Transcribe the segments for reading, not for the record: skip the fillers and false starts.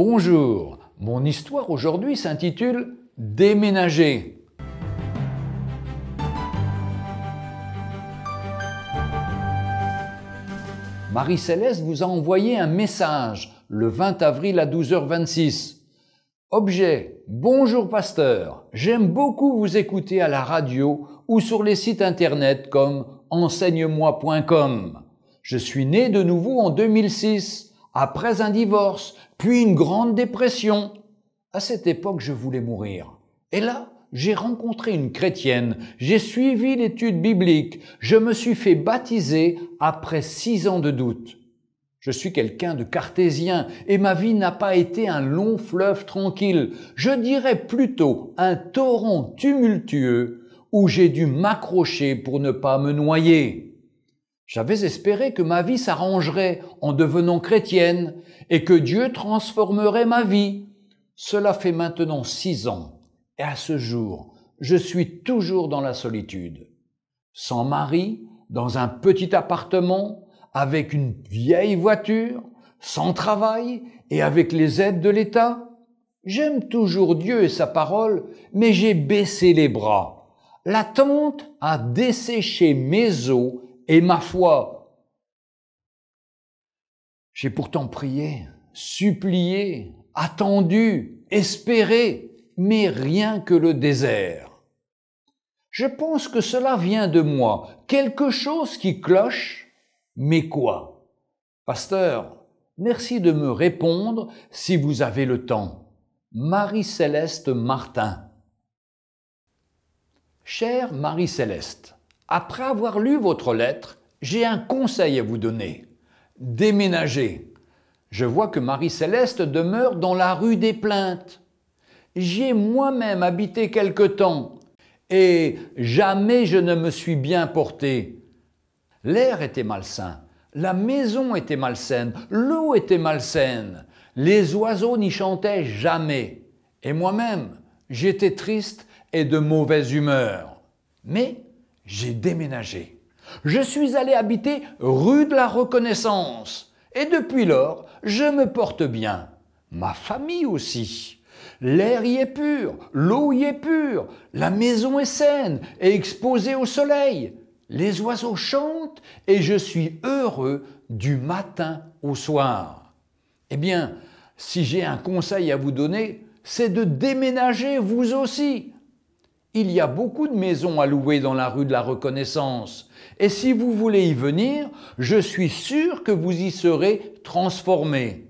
Bonjour, mon histoire aujourd'hui s'intitule « Déménager ». Marie-Céleste vous a envoyé un message le 20 avril à 12h26. Objet: bonjour pasteur, j'aime beaucoup vous écouter à la radio ou sur les sites internet comme enseigne-moi.com. Je suis né de nouveau en 2006, après un divorce, puis une grande dépression. À cette époque, je voulais mourir. Et là, j'ai rencontré une chrétienne, j'ai suivi l'étude biblique, je me suis fait baptiser après 6 ans de doute. Je suis quelqu'un de cartésien et ma vie n'a pas été un long fleuve tranquille, je dirais plutôt un torrent tumultueux où j'ai dû m'accrocher pour ne pas me noyer. J'avais espéré que ma vie s'arrangerait en devenant chrétienne et que Dieu transformerait ma vie. Cela fait maintenant 6 ans et à ce jour, je suis toujours dans la solitude. Sans mari, dans un petit appartement, avec une vieille voiture, sans travail et avec les aides de l'État. J'aime toujours Dieu et sa parole, mais j'ai baissé les bras. L'attente a desséché mes os et ma foi. J'ai pourtant prié, supplié, attendu, espéré, mais rien que le désert. Je pense que cela vient de moi, quelque chose qui cloche, mais quoi? Pasteur, merci de me répondre si vous avez le temps. Marie-Céleste Martin. Chère Marie-Céleste, après avoir lu votre lettre, j'ai un conseil à vous donner. Déménagez. Je vois que Marie-Céleste demeure dans la rue des Plaintes. J'y ai moi-même habité quelque temps et jamais je ne me suis bien porté. L'air était malsain, la maison était malsaine, l'eau était malsaine, les oiseaux n'y chantaient jamais. Et moi-même, j'étais triste et de mauvaise humeur. Mais j'ai déménagé. Je suis allé habiter rue de la Reconnaissance. Et depuis lors, je me porte bien. Ma famille aussi. L'air y est pur, l'eau y est pure, la maison est saine et exposée au soleil. Les oiseaux chantent et je suis heureux du matin au soir. Eh bien, si j'ai un conseil à vous donner, c'est de déménager vous aussi. Il y a beaucoup de maisons à louer dans la rue de la Reconnaissance. Et si vous voulez y venir, je suis sûr que vous y serez transformé.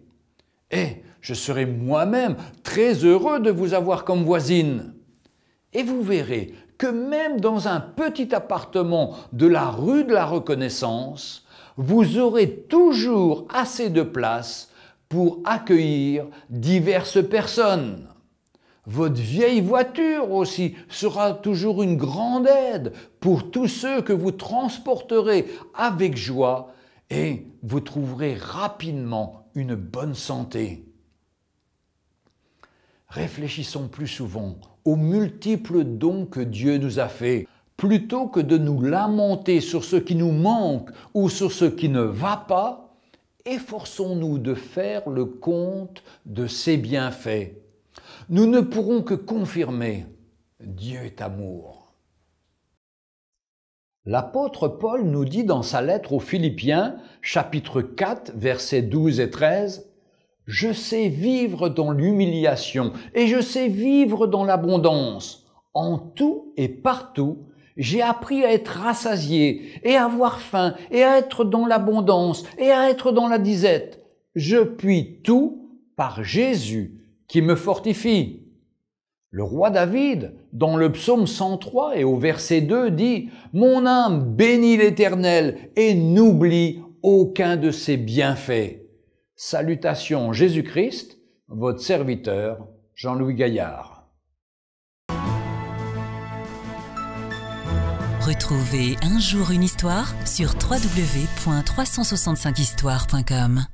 Et je serai moi-même très heureux de vous avoir comme voisine. Et vous verrez que même dans un petit appartement de la rue de la Reconnaissance, vous aurez toujours assez de place pour accueillir diverses personnes. Votre vieille voiture aussi sera toujours une grande aide pour tous ceux que vous transporterez avec joie et vous trouverez rapidement une bonne santé. Réfléchissons plus souvent aux multiples dons que Dieu nous a faits, plutôt que de nous lamenter sur ce qui nous manque ou sur ce qui ne va pas, efforçons-nous de faire le compte de ses bienfaits. Nous ne pourrons que confirmer « Dieu est amour ». L'apôtre Paul nous dit dans sa lettre aux Philippiens, chapitre 4, versets 12 et 13, « Je sais vivre dans l'humiliation et je sais vivre dans l'abondance. En tout et partout, j'ai appris à être rassasié et à avoir faim et à être dans l'abondance et à être dans la disette. Je puis tout par Jésus qui me fortifie. » Le roi David, dans le psaume 103 et au verset 2, dit « Mon âme bénit l'Éternel et n'oublie aucun de ses bienfaits. » Salutations Jésus-Christ, votre serviteur Jean-Louis Gaillard. Retrouvez Un jour une histoire sur www.365histoire.com.